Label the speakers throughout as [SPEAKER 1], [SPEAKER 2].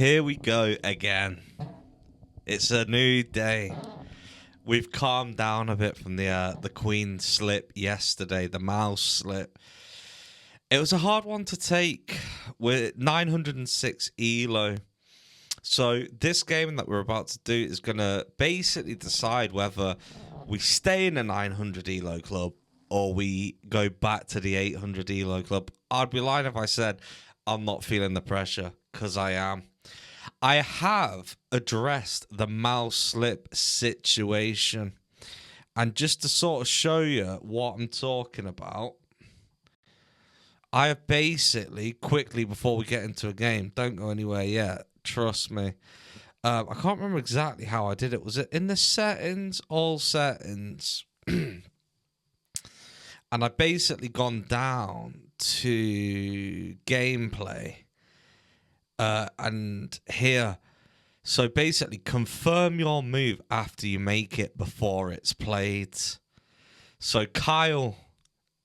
[SPEAKER 1] Here we go again. It's a new day. We've calmed down a bit from the queen slip yesterday, the mouse slip. It was a hard one to take with 906 elo. So this game that we're about to do is going to basically decide whether we stay in the 900 elo club or we go back to the 800 elo club. I'd be lying if I said I'm not feeling the pressure, because I am. I have addressed the mouse slip situation. And just to sort of show you what I'm talking about, I have basically, quickly before we get into a game, don't go anywhere yet, trust me. I can't remember exactly how I did it. Was it in the settings? All settings. And I've basically gone down to gameplay. And here. So basically, confirm your move after you make it before it's played. So Kyle,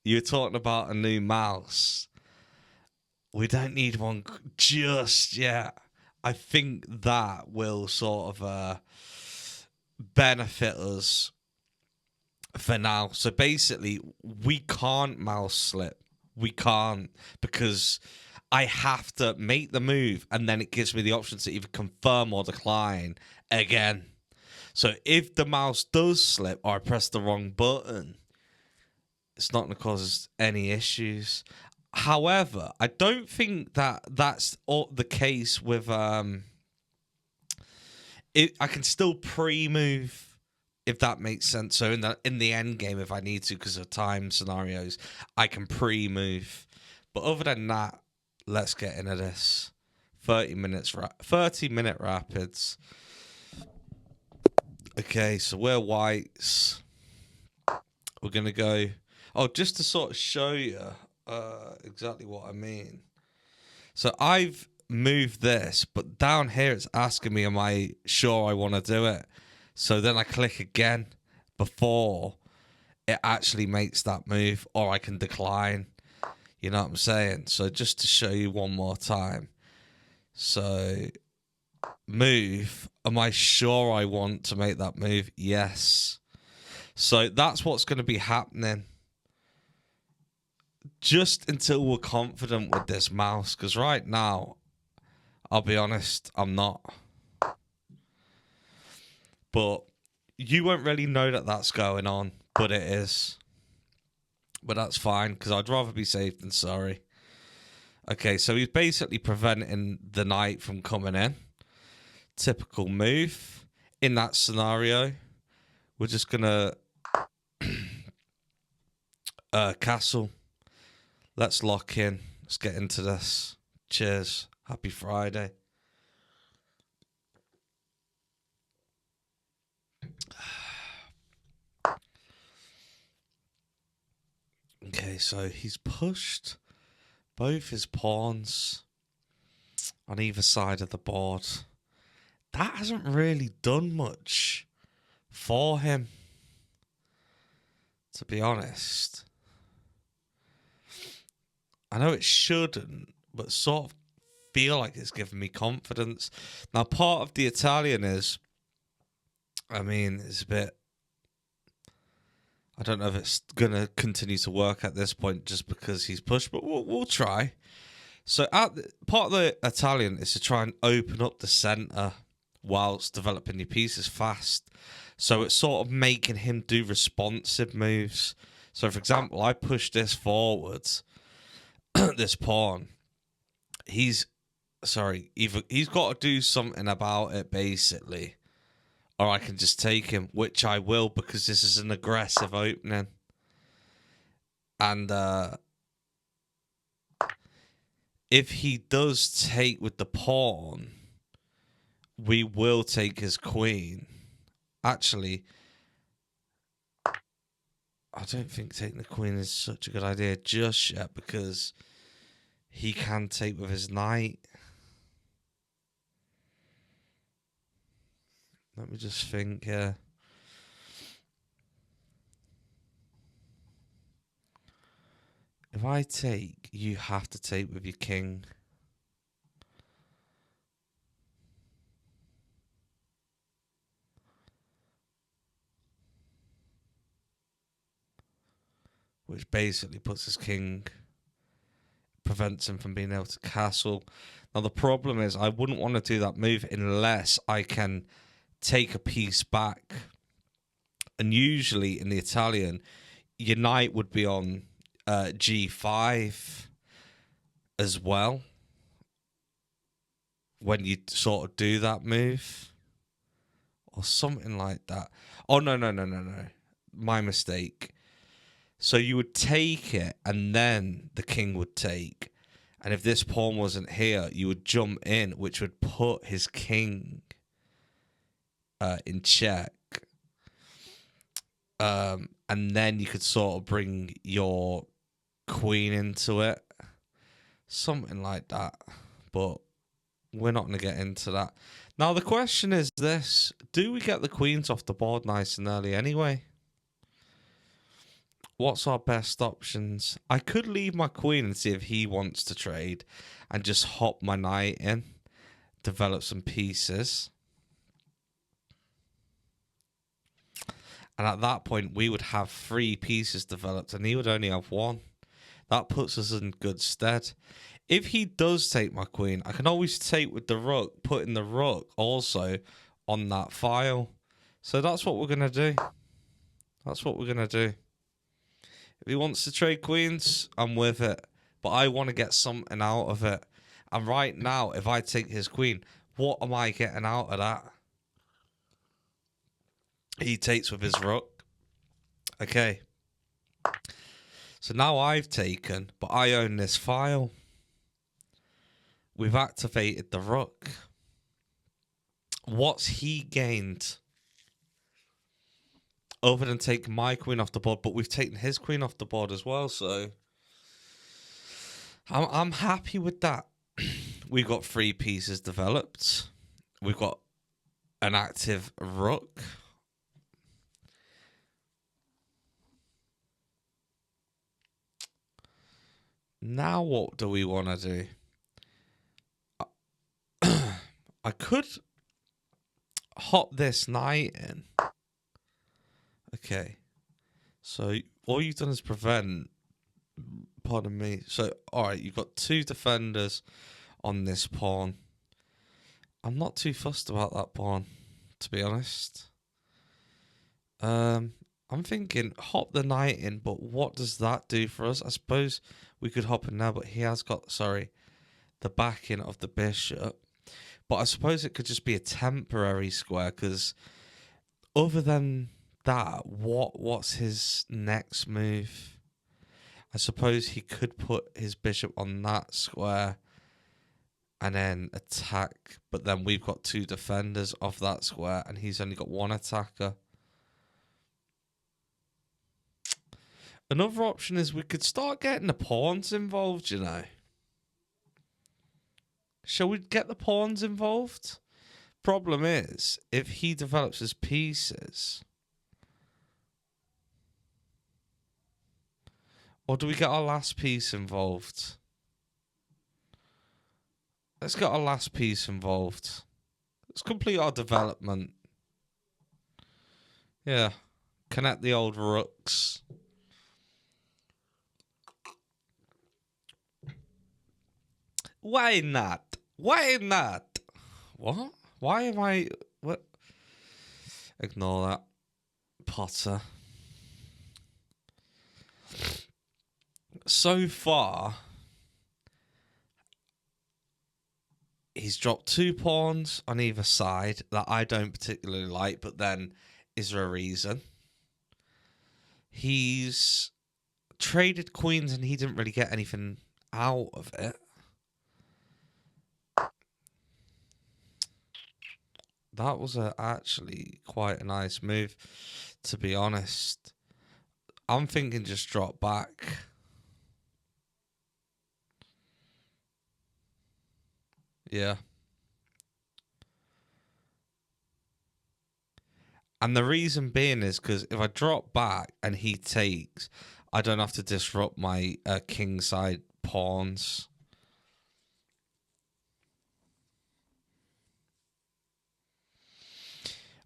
[SPEAKER 1] you're talking about a new mouse. We don't need one just yet. I think that will sort of benefit us for now. So basically, we can't mouse slip. We can't, because I have to make the move and then it gives me the option to either confirm or decline again. So if the mouse does slip or I press the wrong button, it's not going to cause us any issues. However, I don't think that that's the case with I can still pre-move, if that makes sense. So in the end game, if I need to, because of time scenarios, I can pre-move. But other than that, let's get into this. 30-minute rapids. Okay, so we're whites. We're gonna go. Oh, just to sort of show you exactly what I mean. So I've moved this, but down here it's asking me, am I sure I want to do it? So then I click again before it actually makes that move, or I can decline. You know what I'm saying? So just to show you one more time. So move. Am I sure I want to make that move? Yes. So that's what's going to be happening. Just until we're confident with this mouse. Because right now, I'll be honest, I'm not. But you won't really know that that's going on. But it is. But that's fine, because I'd rather be safe than sorry. Okay, so he's basically preventing the knight from coming in. Typical move. In that scenario, we're just going to castle. Let's lock in. Let's get into this. Cheers. Happy Friday. Okay, so he's pushed both his pawns on either side of the board. That hasn't really done much for him, to be honest. I know it shouldn't, but sort of feel like it's given me confidence. Now, part of the Italian is, I mean, it's a bit, I don't know if it's going to continue to work at this point just because he's pushed, but we'll try. So part of the Italian is to try and open up the centre whilst developing your pieces fast. So it's sort of making him do responsive moves. So, for example, I push this forwards, this pawn. He's got to do something about it, basically. Or I can just take him, which I will, because this is an aggressive opening. And if he does take with the pawn, we will take his queen. Actually, I don't think taking the queen is such a good idea just yet, because he can take with his knight. Let me just think here. If I take, you have to take with your king. which basically puts his king, prevents him from being able to castle. Now, the problem is I wouldn't want to do that move unless I can take a piece back. And usually in the Italian, your knight would be on G5 as well when you sort of do that move. Or something like that. Oh, no. My mistake. So you would take it, and then the king would take. And if this pawn wasn't here, you would jump in, which would put his king in check. And then you could sort of bring your queen into it. Something like that. But we're not going to get into that. Now, the question is this. Do we get the queens off the board nice and early anyway? What's our best options? I could leave my queen and see if he wants to trade and just hop my knight in, develop some pieces. And at that point, we would have 3 pieces developed and he would only have 1. That puts us in good stead. If he does take my queen, I can always take with the rook, putting the rook also on that file. So that's what we're going to do. That's what we're going to do. If he wants to trade queens, I'm with it. But I want to get something out of it. And right now, if I take his queen, what am I getting out of that? He takes with his rook. Okay. So now I've taken, but I own this file. We've activated the rook. What's he gained? Other than taking my queen off the board, but we've taken his queen off the board as well, so I'm happy with that. We've got 3 pieces developed. We've got an active rook. Now what do we want to do? I could hop this knight in. Okay. So all you've done is prevent. Pardon me. So, alright, you've got 2 defenders on this pawn. I'm not too fussed about that pawn, to be honest. I'm thinking hop the knight in, but what does that do for us? I suppose we could hop in now, but he has got, the backing of the bishop. But I suppose it could just be a temporary square, because other than that, what's his next move? I suppose he could put his bishop on that square and then attack, but then we've got 2 defenders of that square and he's only got 1 attacker. Another option is we could start getting the pawns involved, you know. Shall we get the pawns involved? Problem is, if he develops his pieces, or do we get our last piece involved? Let's get our last piece involved. Let's complete our development. Yeah. Connect the old rooks. Why not? Why not? What? Why am I... What? Ignore that. Potter. So far, he's dropped 2 pawns on either side that I don't particularly like, but then is there a reason? He's traded queens and he didn't really get anything out of it. That was actually quite a nice move, to be honest. I'm thinking just drop back. Yeah. And the reason being is because if I drop back and he takes, I don't have to disrupt my kingside pawns.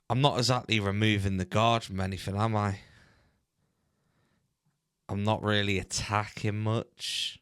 [SPEAKER 1] I'm not exactly removing the guard from anything, am I? I'm not really attacking much.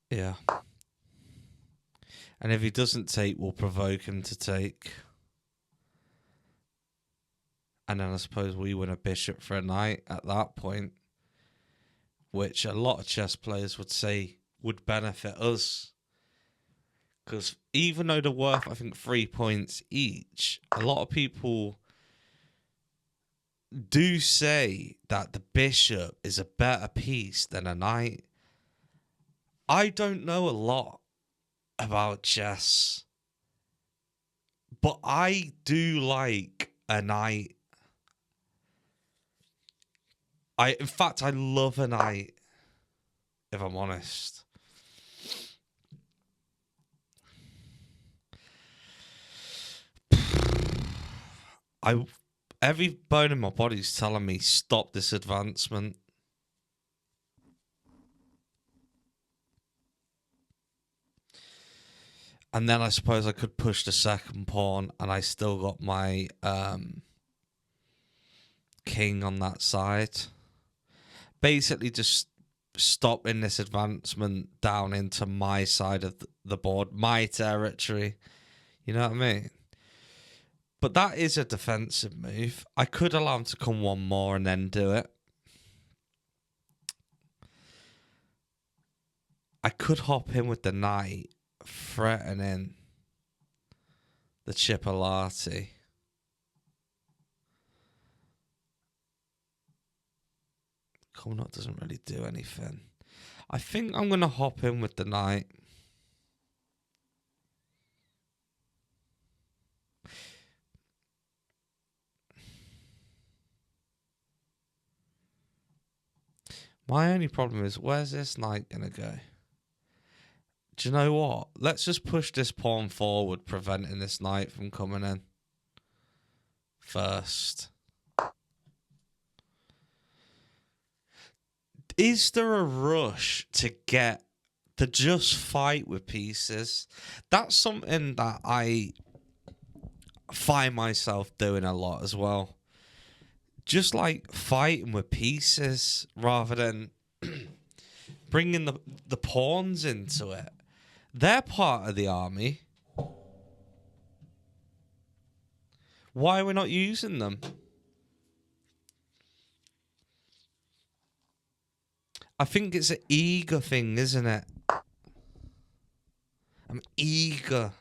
[SPEAKER 1] Yeah. And if he doesn't take, we'll provoke him to take. And then I suppose we win a bishop for a knight at that point, which a lot of chess players would say would benefit us. Because even though they're worth, I think, 3 points each, a lot of people do say that the bishop is a better piece than a knight. I don't know a lot about chess, but I do like a knight. In fact, I love a knight, if I'm honest. Every bone in my body's telling me stop this advancement. And then I suppose I could push the second pawn, and I still got my king on that side. Basically, just stopping this advancement down into my side of the board, my territory. You know what I mean? But that is a defensive move. I could allow him to come one more and then do it. I could hop in with the knight, threatening the Chipolati. Coming up doesn't really do anything. I think I'm going to hop in with the knight. My only problem is, where's this knight going to go? Do you know what? Let's just push this pawn forward, preventing this knight from coming in first. Is there a rush to just fight with pieces? That's something that I find myself doing a lot as well. Just like fighting with pieces rather than bringing the pawns into it. They're part of the army. Why are we not using them? I think it's an eager thing, isn't it? I'm eager.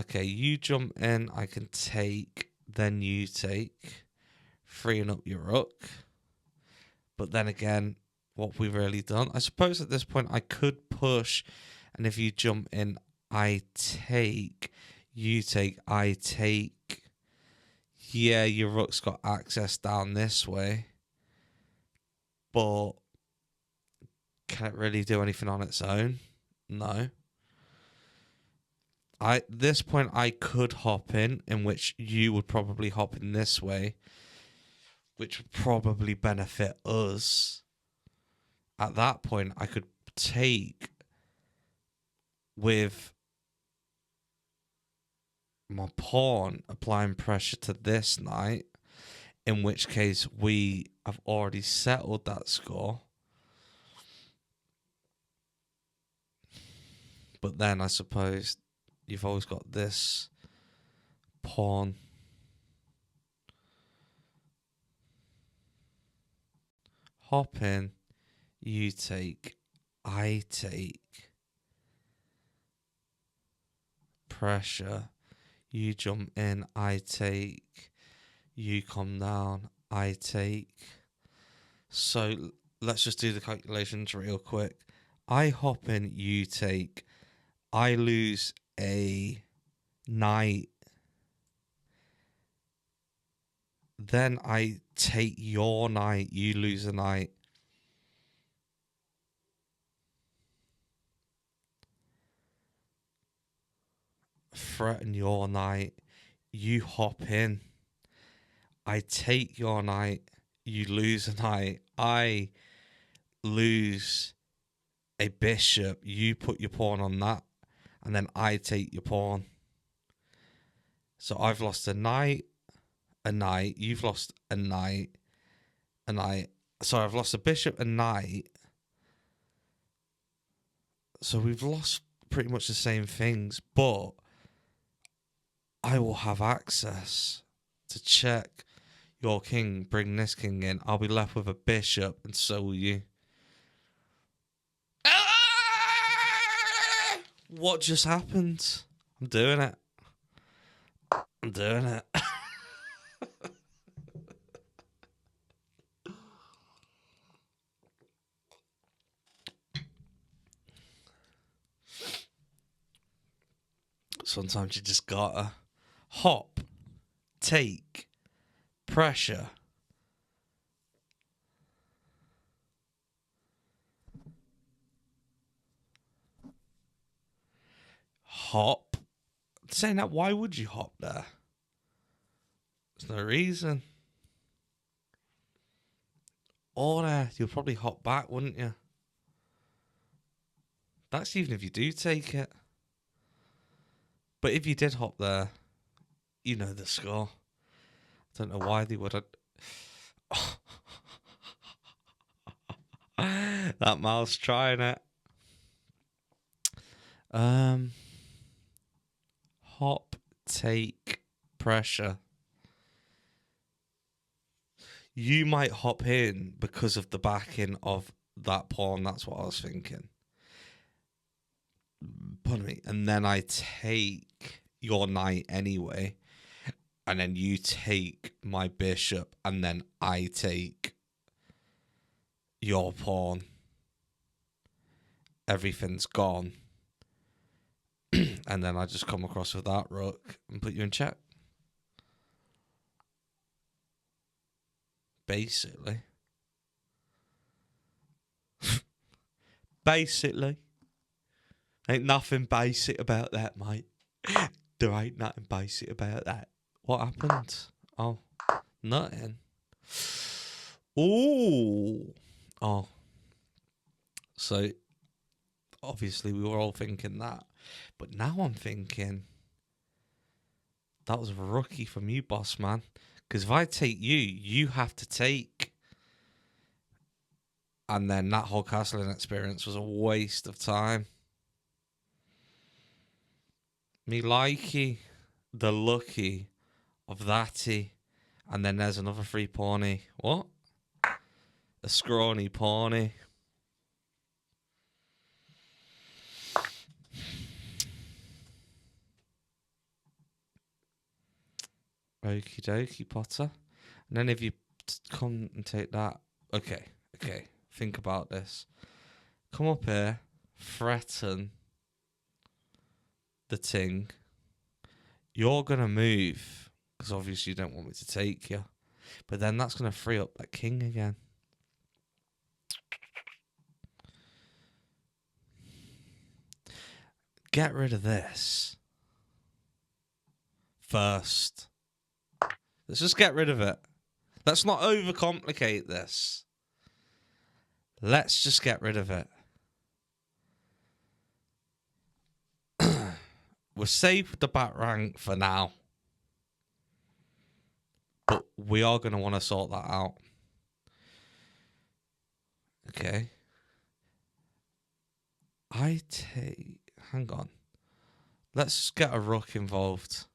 [SPEAKER 1] Okay, you jump in, I can take, then you take, freeing up your rook. But then again, what have we really done? I suppose at this point I could push, and if you jump in, I take, you take, I take. Yeah, your rook's got access down this way. But can it really do anything on its own? No. At this point, I could hop in which you would probably hop in this way, which would probably benefit us. At that point, I could take with my pawn, applying pressure to this knight, in which case we have already settled that score. But then I suppose you've always got this pawn. Hop in, you take, I take. Pressure, you jump in, I take. You come down, I take. So let's just do the calculations real quick. I hop in, you take. I lose a knight. Then I take your knight. You lose a knight. Threaten your knight. You hop in. I take your knight. You lose a knight. I lose a bishop. You put your pawn on that. And then I take your pawn. So I've lost a knight. You've lost a knight. So I've lost a bishop, a knight. So we've lost pretty much the same things, but I will have access to check your king, bring this king in. I'll be left with a bishop, and so will you. What just happened? I'm doing it. I'm doing it. Sometimes you just gotta hop, take, pressure. Hop. Saying that, why would you hop there? There's no reason. Or you'll probably hop back, wouldn't you? That's even if you do take it. But if you did hop there, you know the score. I don't know why they would have. That mouse trying it. Hop, take, pressure. You might hop in because of the backing of that pawn. That's what I was thinking. Pardon me. And then I take your knight anyway. And then you take my bishop. And then I take your pawn. Everything's gone. And then I just come across with that rook and put you in check. Basically. Basically. Ain't nothing basic about that, mate. There ain't nothing basic about that. What happened? Oh, nothing. Ooh. Oh. So, obviously, we were all thinking that. But now I'm thinking, that was a rookie from you, boss man. Because if I take you, you have to take. And then that whole castling experience was a waste of time. Me likey, the lucky of thatty. And then there's another free pawny. What? A scrawny pawny. Okie dokie, Potter. And then if you come and take that. Okay. Think about this. Come up here. Threaten the ting. You're going to move. Because obviously you don't want me to take you. But then that's going to free up that king again. Get rid of this. First. Let's just get rid of it. Let's not overcomplicate this. Let's just get rid of it. We're safe with the back rank for now. But we are going to want to sort that out. Okay. Hang on. Let's get a rook involved.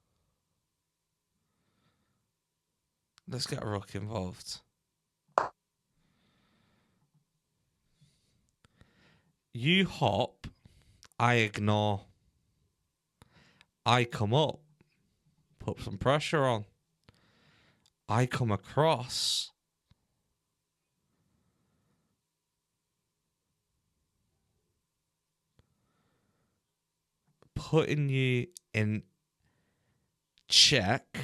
[SPEAKER 1] You hop. I ignore. I come up. Put some pressure on. I come across. Putting you in check.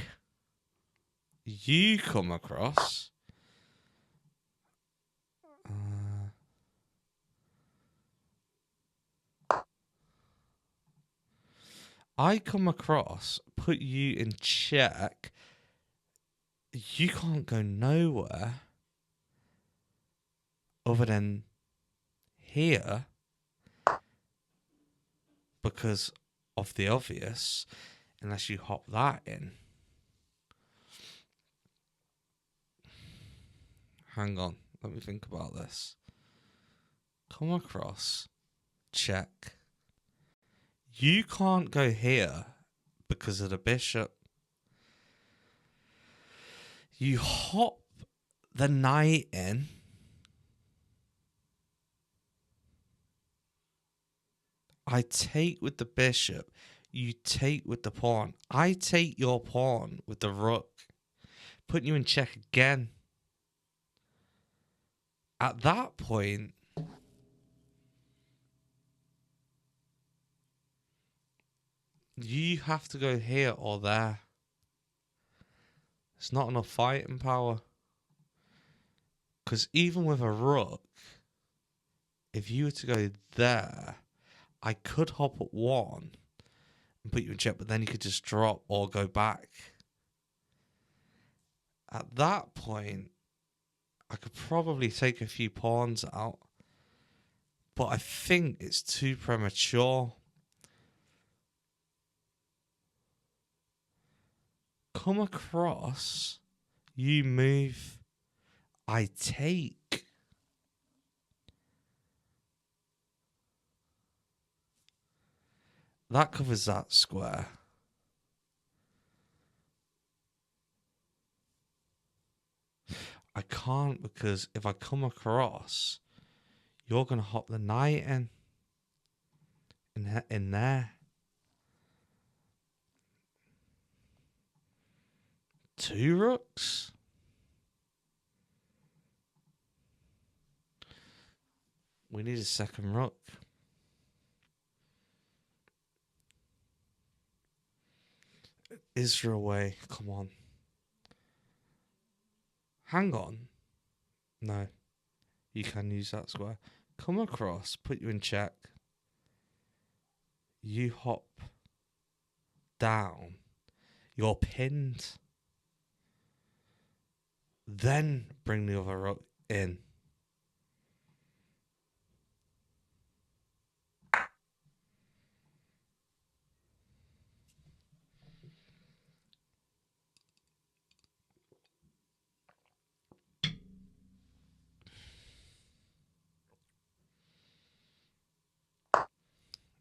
[SPEAKER 1] You come across. I come across, put you in check. You can't go nowhere other than here because of the obvious, unless you hop that in. Hang on, let me think about this. Come across, check. You can't go here because of the bishop. You hop the knight in. I take with the bishop. You take with the pawn. I take your pawn with the rook. Putting you in check again. At that point, you have to go here or there. It's not enough fighting power. Because even with a rook, if you were to go there, I could hop at one and put you in check, but then you could just drop or go back. At that point, I could probably take a few pawns out, but I think it's too premature. Come across, you move, I take. That covers that square. I can't because if I come across, you're going to hop the knight in there. Two rooks? We need a second rook. Israel way, come on. Hang on. No. You can use that square. Come across, put you in check. You hop down. You're pinned. Then bring the other rook in.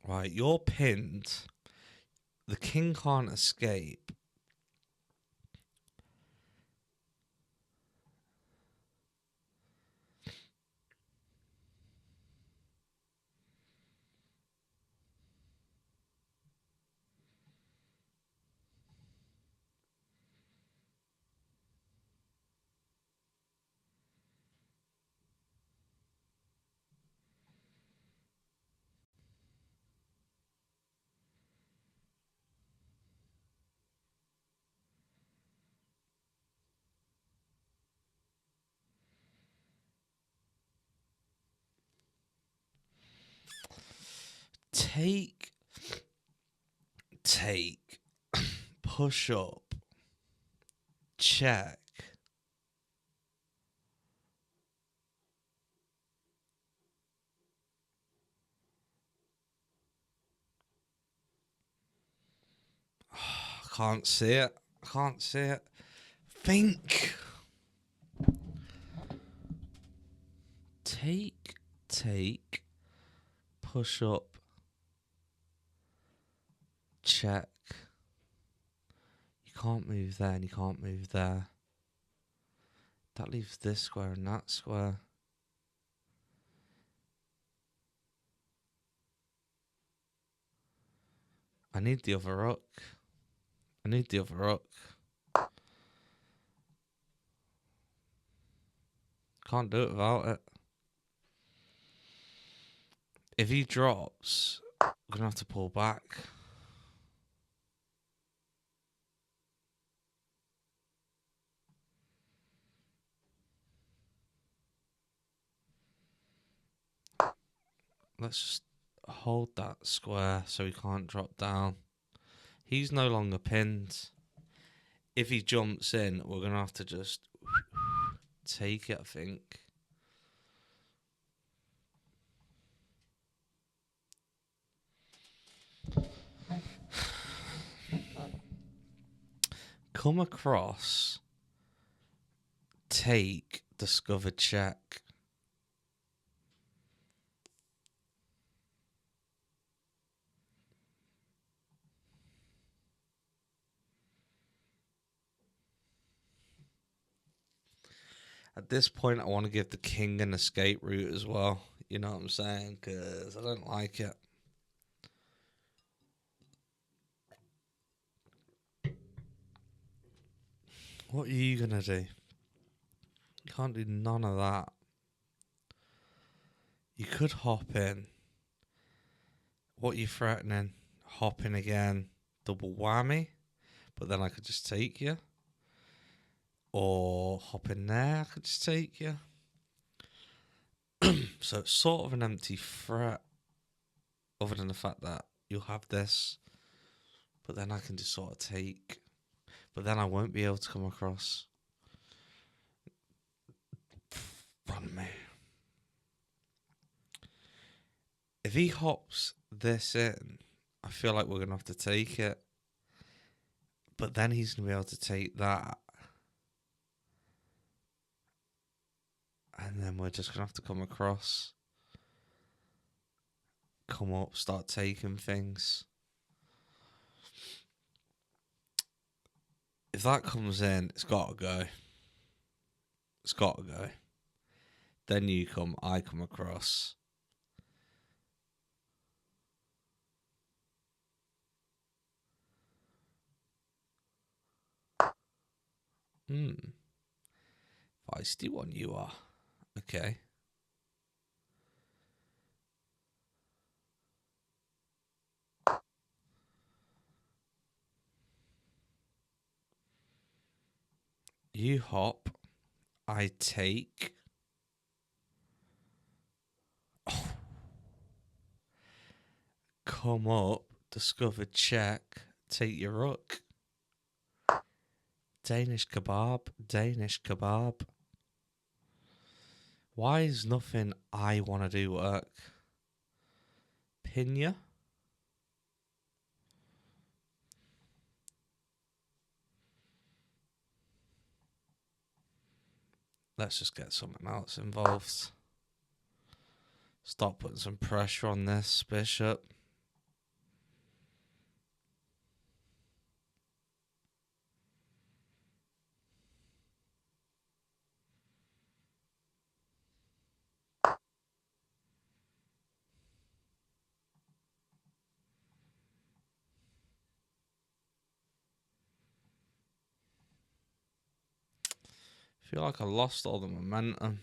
[SPEAKER 1] Right, you're pinned. The king can't escape. Take, push up, check. I can't see it. I can't see it. Think. Take, push up, check. You can't move there and you can't move there. That leaves this square and that square. I need the other rook. I need the other rook. Can't do it without it. If he drops, I'm going to have to pull back. Let's just hold that square so he can't drop down. He's no longer pinned. If he jumps in, we're going to have to just take it, I think. Come across. Take. Discover check. At this point, I want to give the king an escape route as well. You know what I'm saying? Because I don't like it. What are you going to do? You can't do none of that. You could hop in. What are you threatening? Hop in again. Double whammy. But then I could just take you. Or hop in there. I could just take you. So it's sort of an empty threat. Other than the fact that you'll have this. But then I can just sort of take. But then I won't be able to come across. Run me. If he hops this in, I feel like we're going to have to take it. But then he's going to be able to take that. And then we're just going to have to come across. Come up, start taking things. If that comes in, it's got to go. It's got to go. Then you come, I come across. Feisty one you are. Okay. You hop. I take. Oh. Come up. Discover check. Take your rook. Danish kebab. Danish kebab. Why is nothing I want to do work? Pinya. Let's just get something else involved. Stop putting some pressure on this bishop. I feel like I lost all the momentum.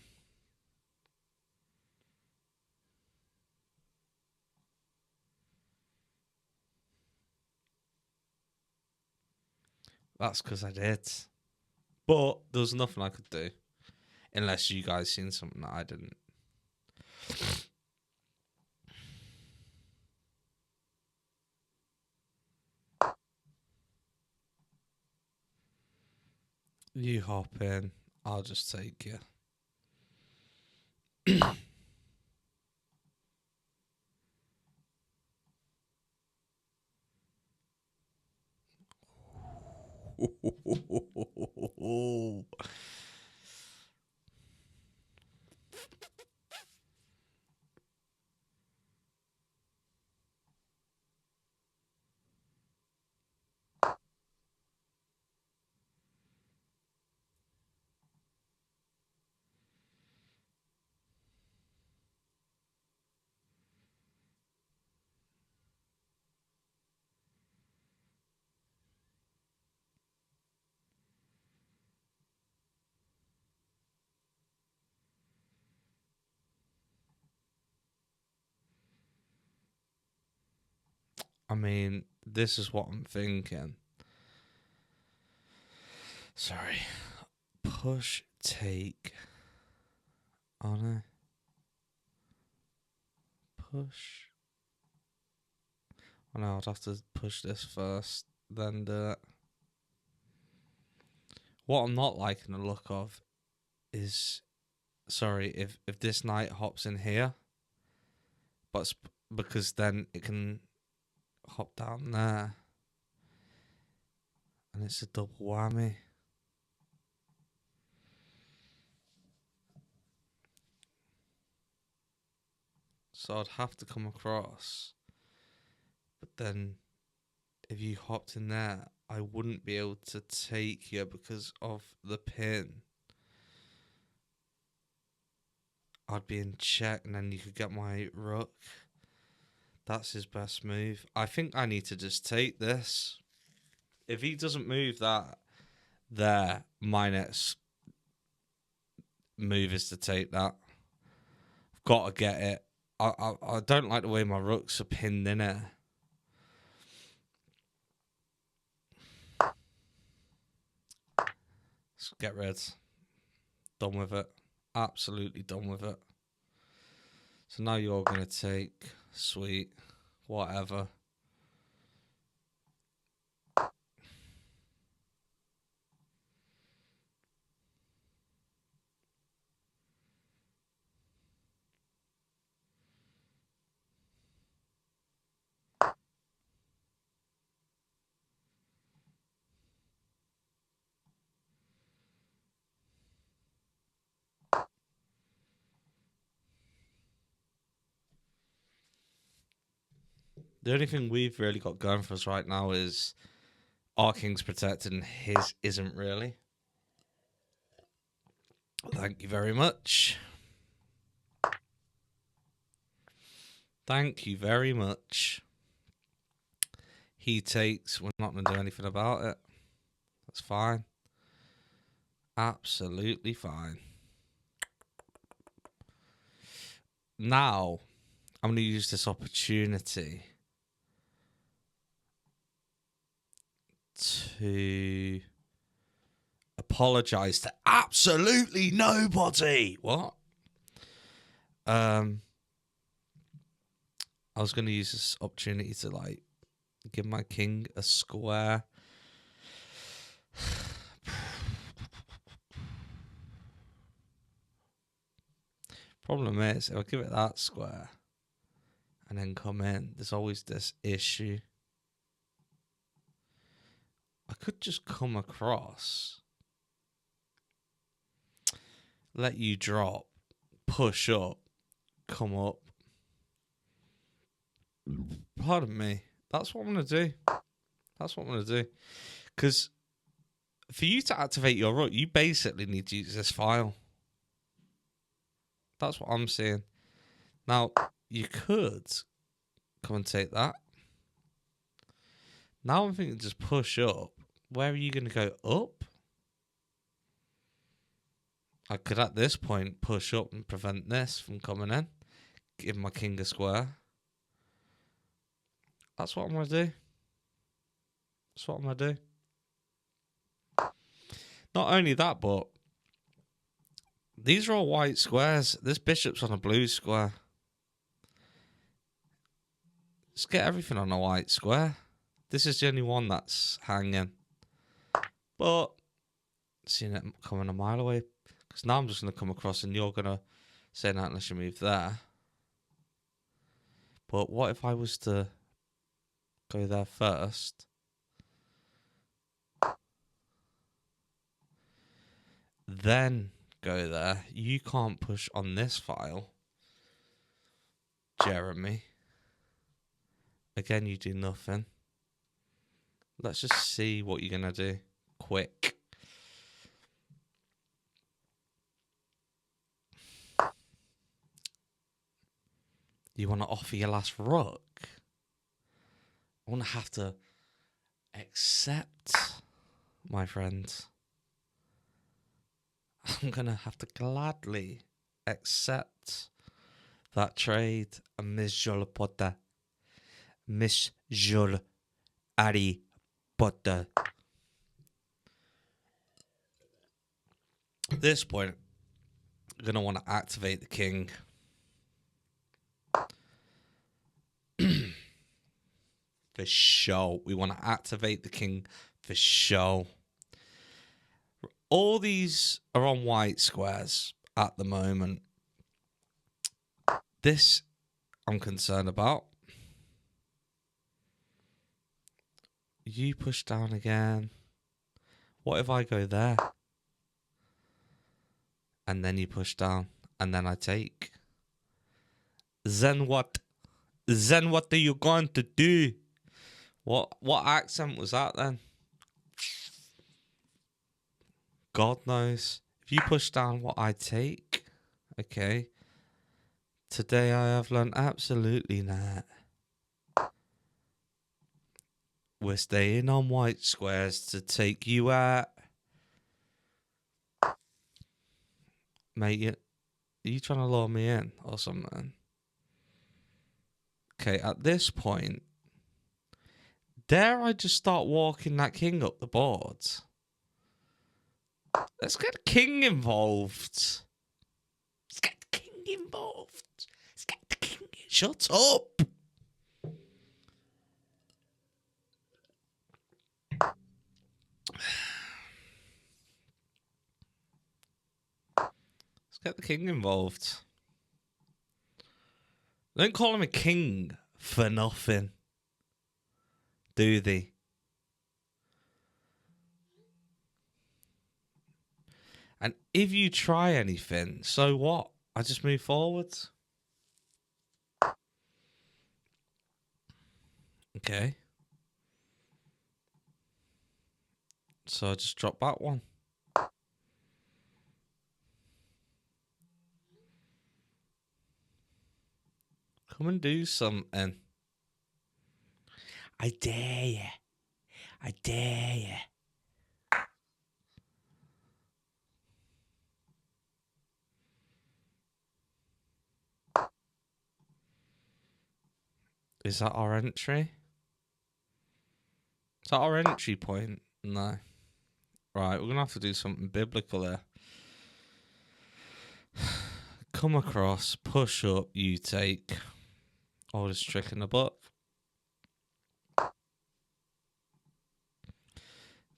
[SPEAKER 1] That's because I did. But there was nothing I could do. Unless you guys seen something that I didn't. You hop in. I'll just take you. I mean, this is what I'm thinking. Sorry. Push, take. Oh no. push? Oh no, I'd have to push this first, then do it. What I'm not liking the look of is, sorry, if this knight hops in here, but because then it can hop down there, and it's a double whammy. So I'd have to come across, but then if you hopped in there, I wouldn't be able to take you because of the pin. I'd be in check, and then you could get my rook. That's his best move. I think I need to just take this. If he doesn't move that there, my next move is to take that. I've got to get it. I don't like the way my rooks are pinned in it. Let's get rid. Done with it. Absolutely done with it. So now you're going to take. Sweet. Whatever. The only thing we've really got going for us right now is our king's protected and his isn't really. Thank you very much. Thank you very much. He takes. We're not going to do anything about it. That's fine. Absolutely fine. Now, I'm going to use this opportunity to apologize to absolutely nobody. What? I was going to use this opportunity to like give my king a square. Problem is, if I give it that square and then come in, there's always this issue. I could just come across, let you drop, push up, come up. Pardon me. That's what I'm going to do. That's what I'm going to do. Because for you to activate your rook, you basically need to use this file. That's what I'm seeing. Now, you could come and take that. Now I'm thinking just push up. Where are you going to go? Up? I could, at this point, push up and prevent this from coming in. Give my king a square. That's what I'm going to do. That's what I'm going to do. Not only that, but these are all white squares. This bishop's on a blue square. Just get everything on a white square. This is the only one that's hanging. But seeing it coming a mile away. Because now I'm just going to come across and you're going to say that unless you move there. But what if I was to go there first? Then go there. You can't push on this file, Jeremy. Again, you do nothing. Let's just see what you're going to do. Quick. You want to offer your last rook? I want to have to accept, my friends. I'm going to have to gladly accept that trade. Miss Jolie Potter. Miss Jolie Harry Potter. At this point, I'm going to want to activate the king. for show. We want to activate the king for show. All these are on white squares at the moment. This I'm concerned about. You push down again. What if I go there? And then you push down. And then I take. Then what? Then what are you going to do? What accent was that then? God knows. If you push down what I take. Okay. Today I have learned absolutely not. We're staying on white squares to take you out. Mate, are you trying to lure me in or something? Okay, at this point, dare I just start walking that king up the board? Let's get king involved. Let's get the king involved. Let's get the king. Shut up. Let's get the king involved. Don't call him a king for nothing, do they? And if you try anything, so what? I just move forwards. Okay. So I just drop that one. Come and do something. I dare you. I dare you. Is that our entry? Is that our entry point? No. Right, we're going to have to do something biblical here. Come across, push up, you take. Oldest trick in the book.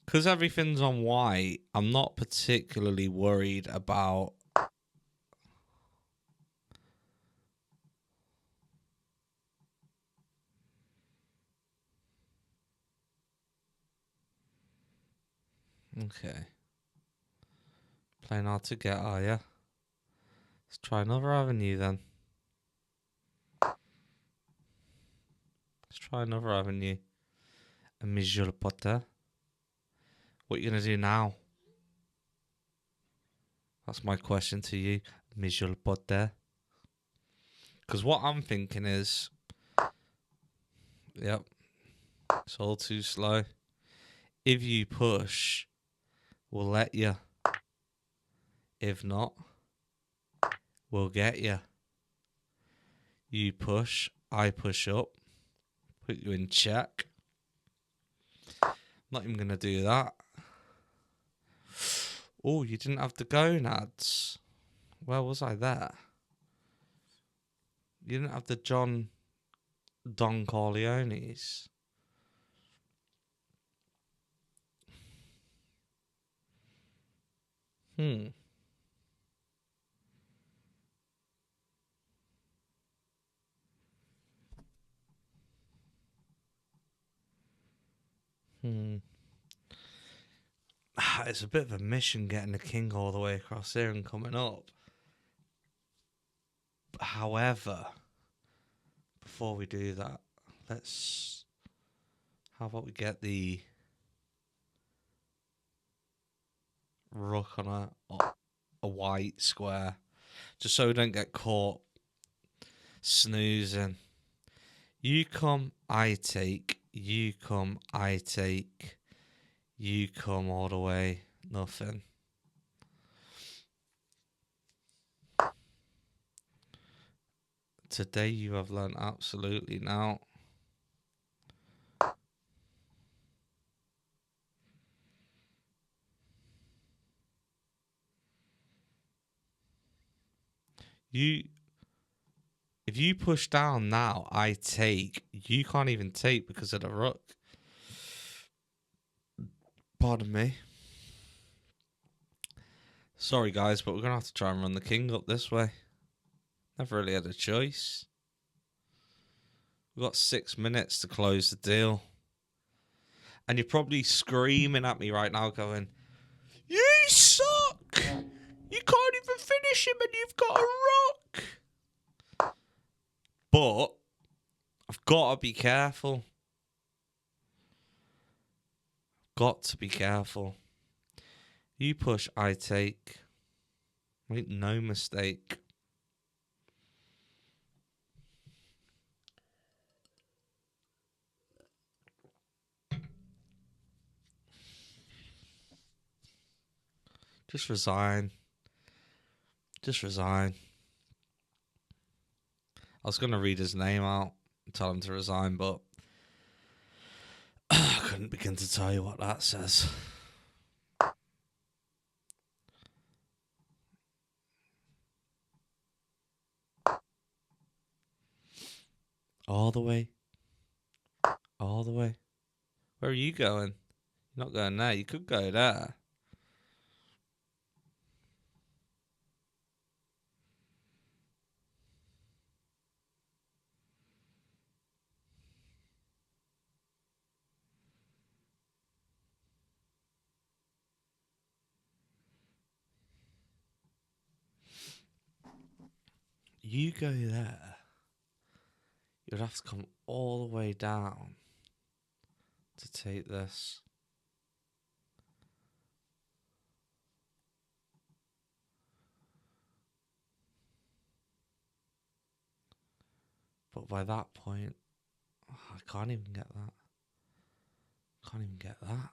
[SPEAKER 1] Because everything's on white, I'm not particularly worried about... Okay. Playing hard to get, are ya? Let's try another avenue then. Let's try another avenue. A Monsieur Potter. What are you going to do now? That's my question to you, Monsieur Potter. Because what I'm thinking is... Yep. It's all too slow. If you push, we'll let you. If not, we'll get you. You push, I push up. Put you in check. Not even going to do that. Oh, you didn't have the gonads. Where was I there? You didn't have the Don Corleones. Hmm. It's a bit of a mission getting the king all the way across here and coming up. However, before we do that, how about we get the rook on a white square, just so we don't get caught snoozing. You come, I take. You come, I take. You come all the way, nothing. Today you have learned absolutely now. If you push down now, I take. You can't even take because of the rook. Pardon me. Sorry, guys, but we're going to have to try and run the king up this way. Never really had a choice. We've got 6 minutes to close the deal. And you're probably screaming at me right now going, "You suck! You can't even finish him and you've got a rook!" But I've got to be careful. Got to be careful. You push, I take. Make no mistake. Just resign. Just resign. I was going to read his name out and tell him to resign, but I couldn't begin to tell you what that says. All the way. All the way. Where are you going? You're not going there. You could go there. You go there. You'd have to come all the way down to take this. But by that point, I can't even get that. Can't even get that.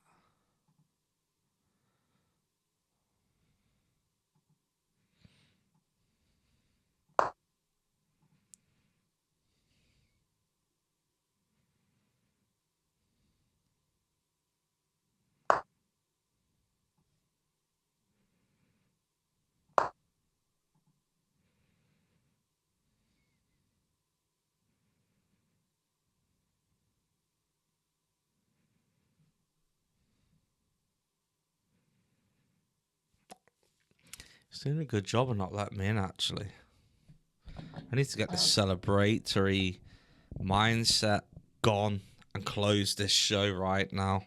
[SPEAKER 1] He's doing a good job of not letting me in, actually. I need to get this celebratory mindset gone and close this show right now.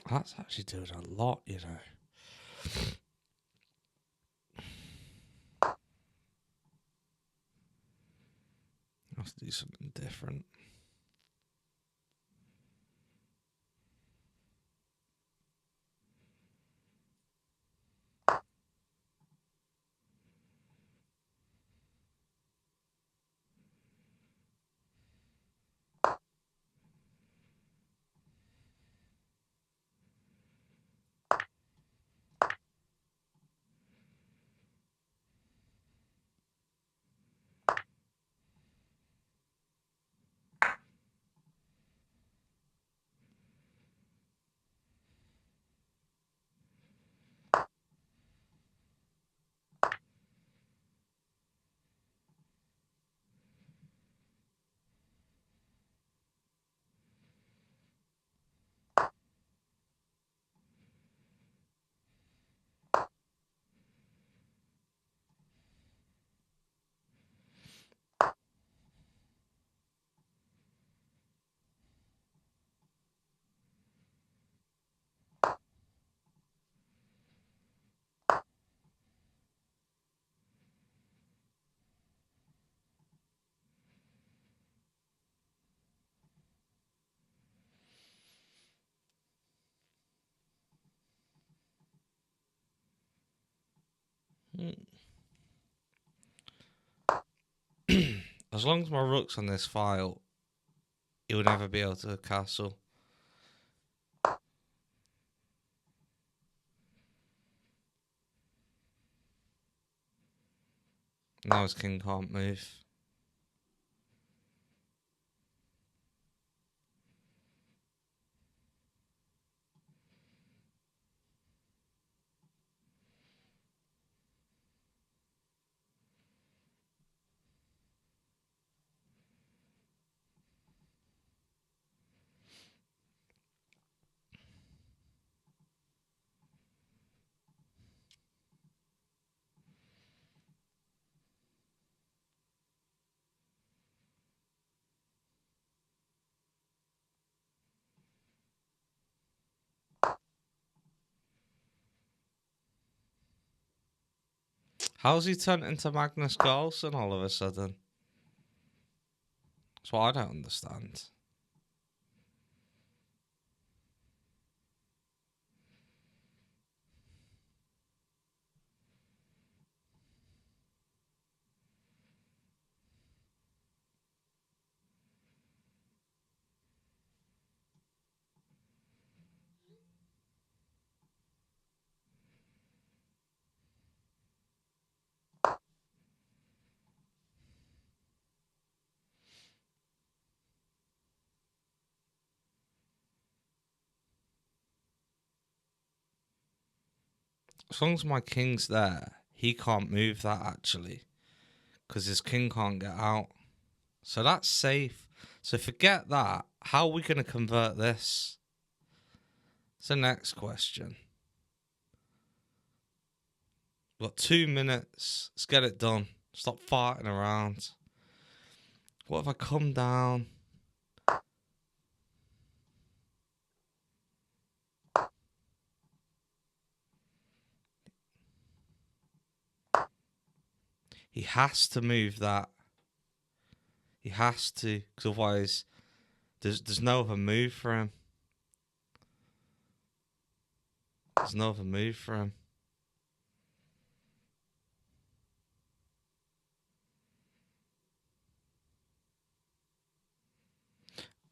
[SPEAKER 1] That's actually doing a lot, you know. I have to do something different. As long as my rook's on this file, he'll never be able to castle. Now his king can't move. How's he turned into Magnus Carlsen all of a sudden? That's what I don't understand. As long as my king's there, he can't move that actually. Because his king can't get out. So that's safe. So forget that. How are we going to convert this? It's the next question. We've got 2 minutes. Let's get it done. Stop farting around. What if I come down? He has to move that. He has to, because otherwise there's no other move for him. There's no other move for him.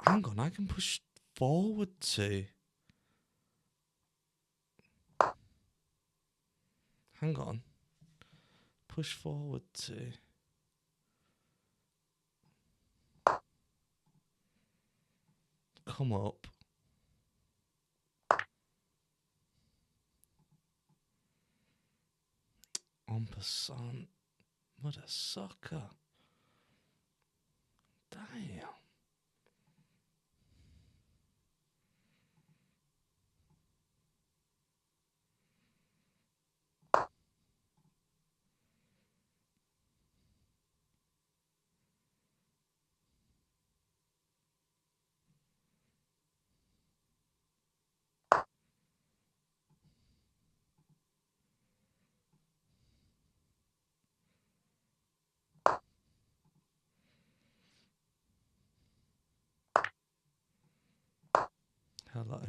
[SPEAKER 1] Hang on, I can push forward too. Hang on. Push forward too. Come up. On percent. What a sucker. Damn. Hello.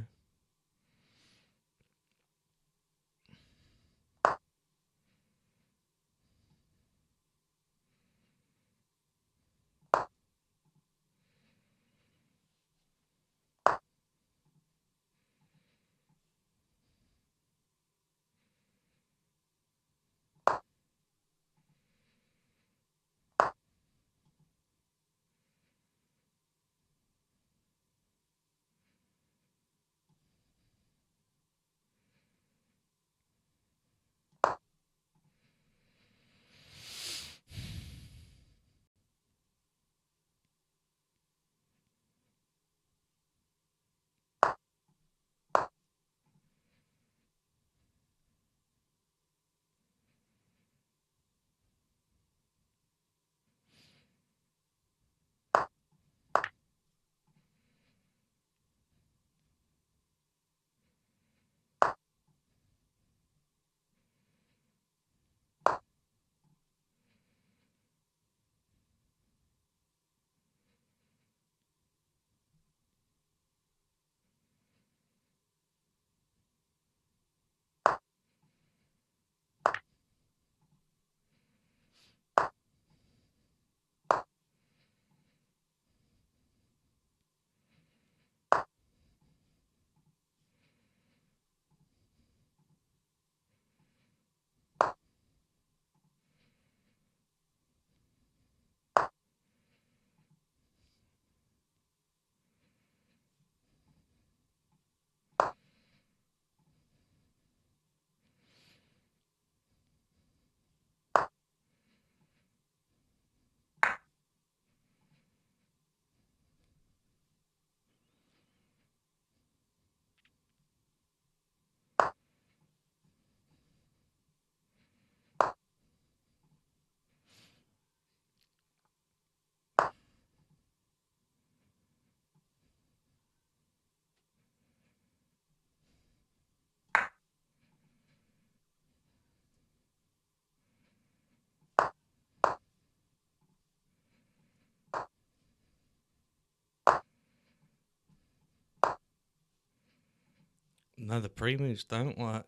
[SPEAKER 1] No, the pre-moves don't work.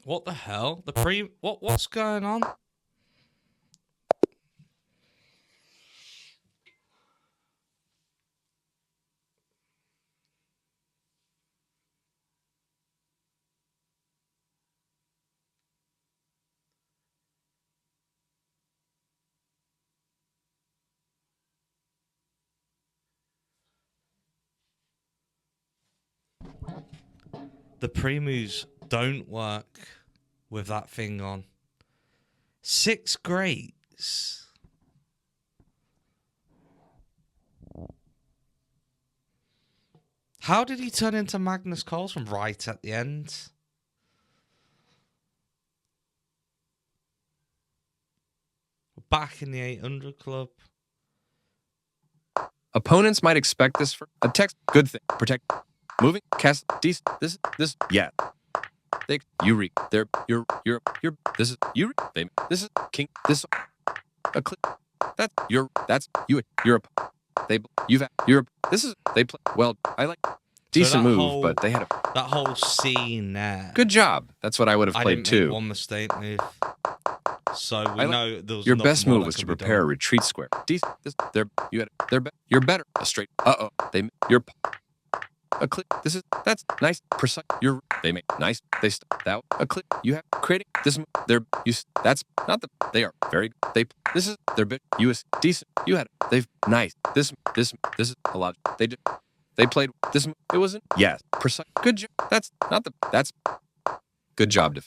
[SPEAKER 1] What the hell? What's going on? The pre-moves don't work with that thing on. 6 greats. How did he turn into Magnus Carlsen right at the end? Back in the 800 club.
[SPEAKER 2] Opponents might expect this for a text. Good thing. Protect. Moving. Cast. Decent. This. Yeah. They. You read. They're. You're. This is. You read. They. This is. King. This. A click. That's. You're. That's. You. You're. They. You've. You're. This is. They play. Well. I like. Decent move, but they had a.
[SPEAKER 1] That whole scene there.
[SPEAKER 2] Good job. That's what I would have played too.
[SPEAKER 1] Make one mistake move. So we know there was
[SPEAKER 2] your best move was to prepare a retreat square. Decent. They're. You had. They're. You're better. A straight. They. You're. A click. This is. That's nice. Precise. You're. They make nice. They stop that. A click. You have creating this. They're. You. That's not the. They are very. They. This is. They're bit. You is decent. You had. They've nice. This is a lot. They did. They played this. It wasn't. Yes. Precise. Good job. That's not the. That's. Good job.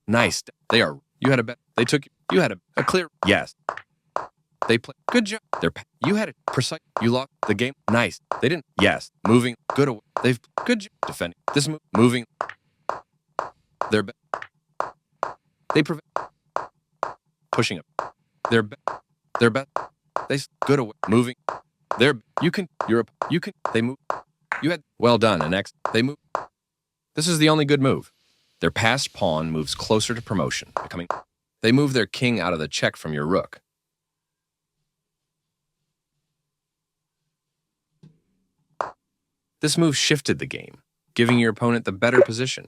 [SPEAKER 2] Nice. They are. You had a bet. They took. You had a clear. Yes. They play. Good job. They're. You had it. Precise. You lost the game. Nice. They didn't. Yes. Moving. Good away. They've. Good job. Defending. This move. Moving. They're. They prevent. Pushing up. They're. They're bet. They. Good away. Moving. They're. You can. You're. You can. They move. You had. Well done. And next. They move. This is the only good move. Their passed pawn moves closer to promotion, becoming. They move their king out of the check from your rook. This move shifted the game, giving your opponent the better position.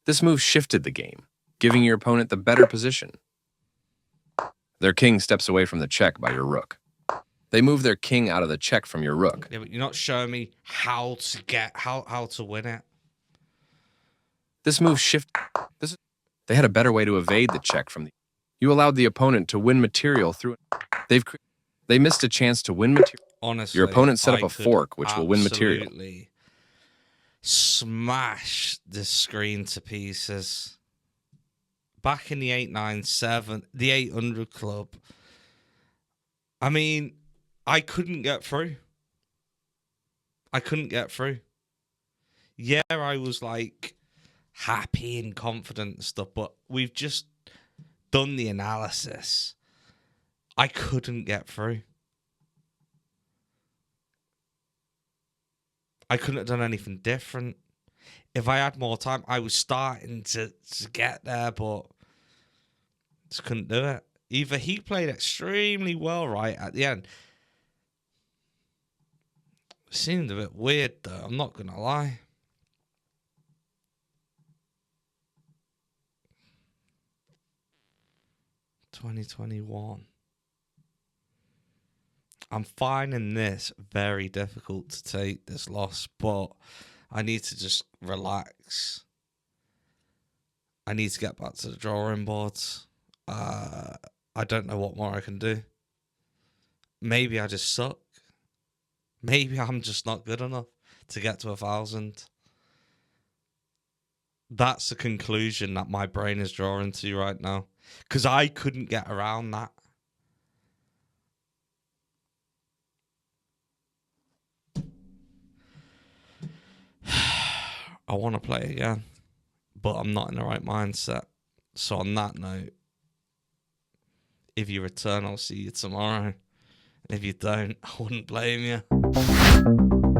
[SPEAKER 2] This move shifted the game, giving your opponent the better position. Their king steps away from the check by your rook. They move their king out of the check from your rook.
[SPEAKER 1] Yeah, but you're not showing me how to get how to win it.
[SPEAKER 2] This move shifted. They had a better way to evade the check from the. You allowed the opponent to win material through it. They missed a chance to win material.
[SPEAKER 1] Honestly,
[SPEAKER 2] your opponent set up a fork, which will win material.
[SPEAKER 1] Smash the screen to pieces. Back in the 897, the 800 club. I mean, I couldn't get through. Yeah, I was like happy and confident and stuff, but we've just done the analysis. I couldn't get through. I couldn't have done anything different. If I had more time, I was starting to get there, but just couldn't do it. Either he played extremely well right at the end. It seemed a bit weird, though. I'm not going to lie. $2021. I'm finding this very difficult to take, this loss, but I need to just relax. I need to get back to the drawing boards. I don't know what more I can do. Maybe I just suck. Maybe I'm just not good enough to get to 1,000. That's the conclusion that my brain is drawing to right now. Because I couldn't get around that. I want to play again, but I'm not in the right mindset. So on that note, if you return, I'll see you tomorrow. If you don't, I wouldn't blame you.